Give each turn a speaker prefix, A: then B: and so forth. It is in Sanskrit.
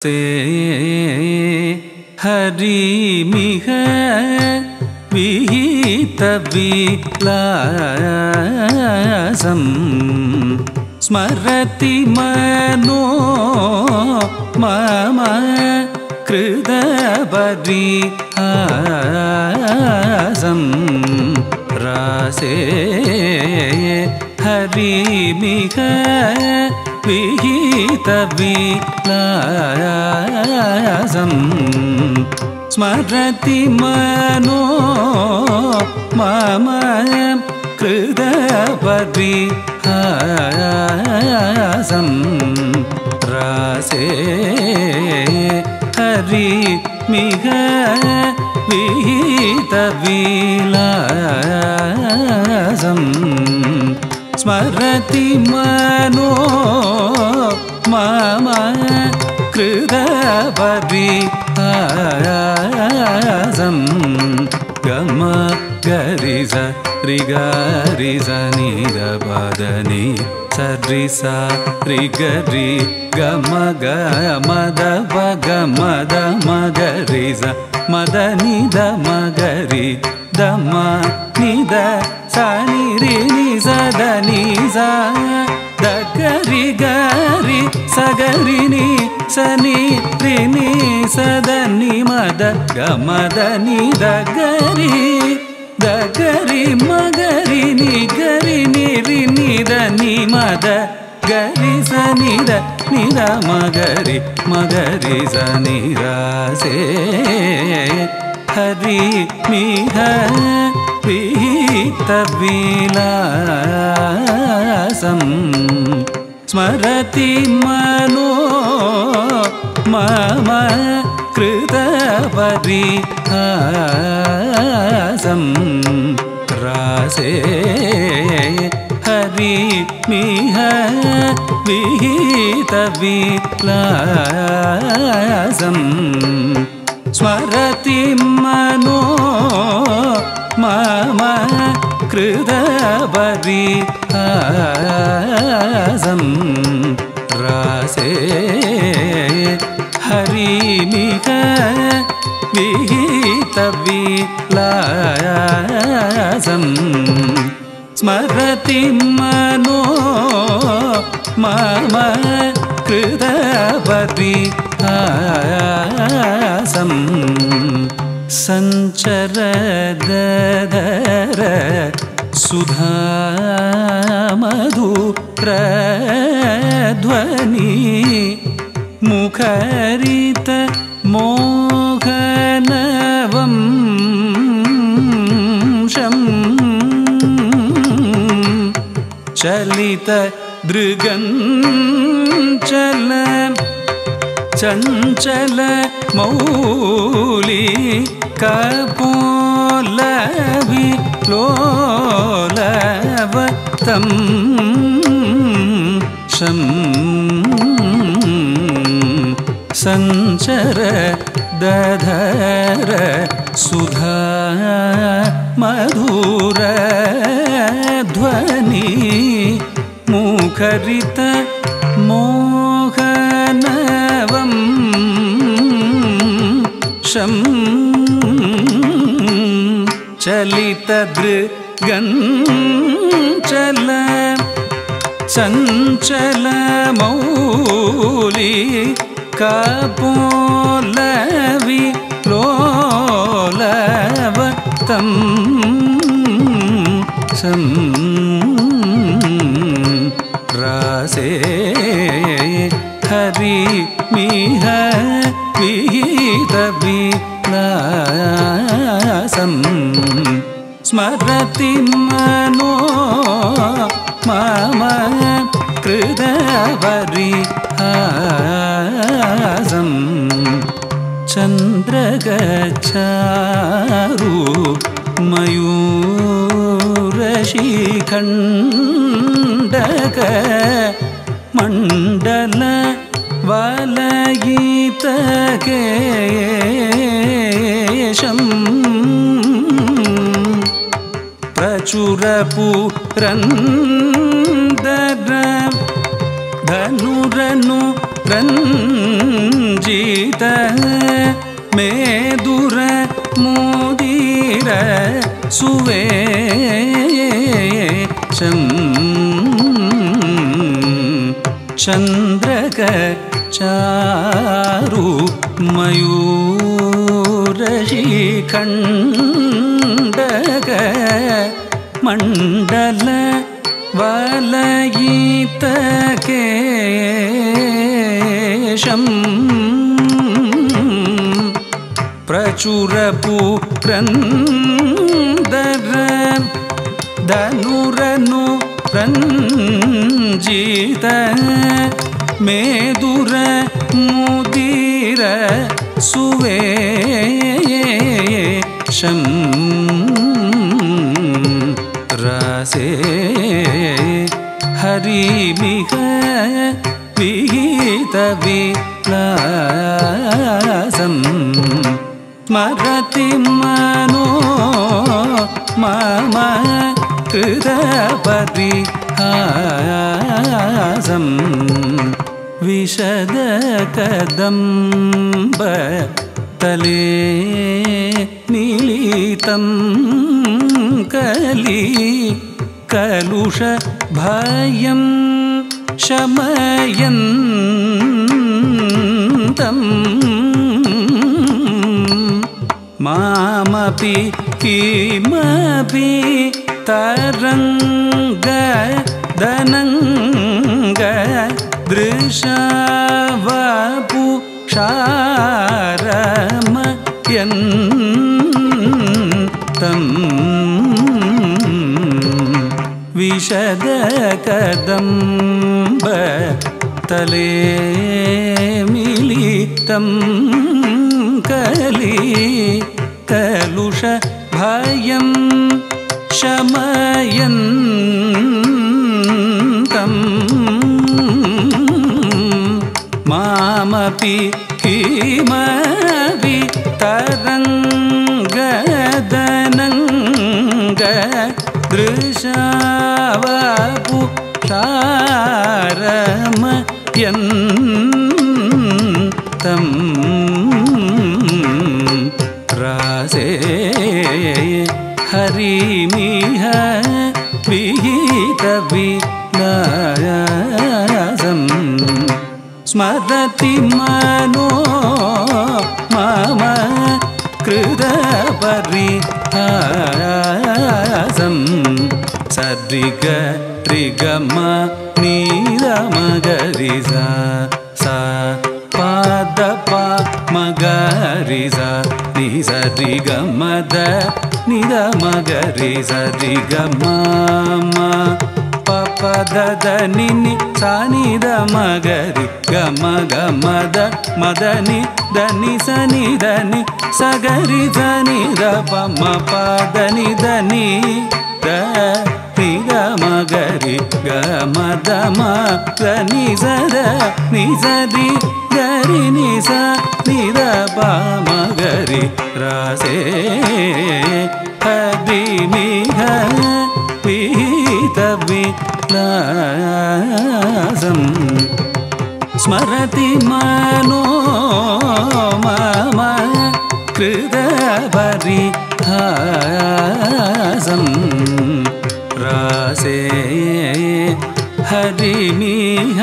A: से हरिमिह विहितविलासं स्मरति मनो मम कृतपरिहासं रासे हरिमिह विहितविलासं स्मरति मनो मम कृतपरिहासं रासे हरिमिह विहितविलासं स्मरति मनो मम कृतपरिहासं गम गरि स रि गरि स नि द पद नि स रि स रि गरि गम ग म द प ग म द म गरि स म द नि द म गरि द म नि द स नि रि नि स द नि स द गरि गरि स गरि नि स नि रि नि स द नि म द ग म द नि द गरि द गरि म गरि नि गरि नि रि नि द नि म द गरि स नि द म गरि स नि रा से हरिमिह विहितविलासं स्मरति मनो मम कृतपरिहासं रासे हरिमिह विहितविलासं स्मरति मनो मम कृतपरिहासं रासे हरिमिह विहितविलासं स्मरति मनो मम कृतपरिहासं संचरदधर सुधामधुरध्वनि मुखरित मोहनवंशं चलित दृगञ्चल चञ्चल मौली कपोलविलोलवतं शं संचर दधर सुधा मधुरध्वनि मुखरित मोहनवंशं चलित दृगञ्चल चञ्चल मौली कपोलविलोलवतं शं रासे हरिमिह विहितविलासं स्मरति मनो मम कृतपरिहासं चन्द्रगच्छारु मयूरशिखण्डक मण्डल वलयितकेशं प्रचुरपुरन्दर धनुरनु रञ्जित जित मेदुर मुदीर सुवेशं चन्द्रक चारु मयूरशिखण्डक मण्डल वलयित केशं प्रचुर पुरन्दर धनुरनु रञ्जित मेदुर मुदीर सुवेशं रसे हरिमिह विहित विलासं स्मरति मनो मम कृतपरिहासं विशद कदम्ब तले मिलितं कली कलुष भयं शमयन्तं मामपि किमपि तरंग दनंग दृशावपुषारमयन्तं विशद कदम्ब तले मिलितं कली कलुष भयं शमयन्तं मामपि किमपि तरङ्गदनङ्ग दृशावपुषारमयन्तं रासे हरिमिह विहित विलासं स्मरति मनो मम कृतपरिहासं सद्रिग ऋगम नीरमगरिसा सा पाद पा मगरिसा निसरिगमद निदमगरिसरिगमम पपदद निनि सानिदमगरि गमगमद मदनि दनि सनि दनि सगरि सनि दपम पदनि दनि निगमगरि गमदम दनि सद निसरि गरि निस निदपमगरि रासे हरिमिह विहित विलासं स्मरति मनो मम कृतपरिहासं रासे हरिमिह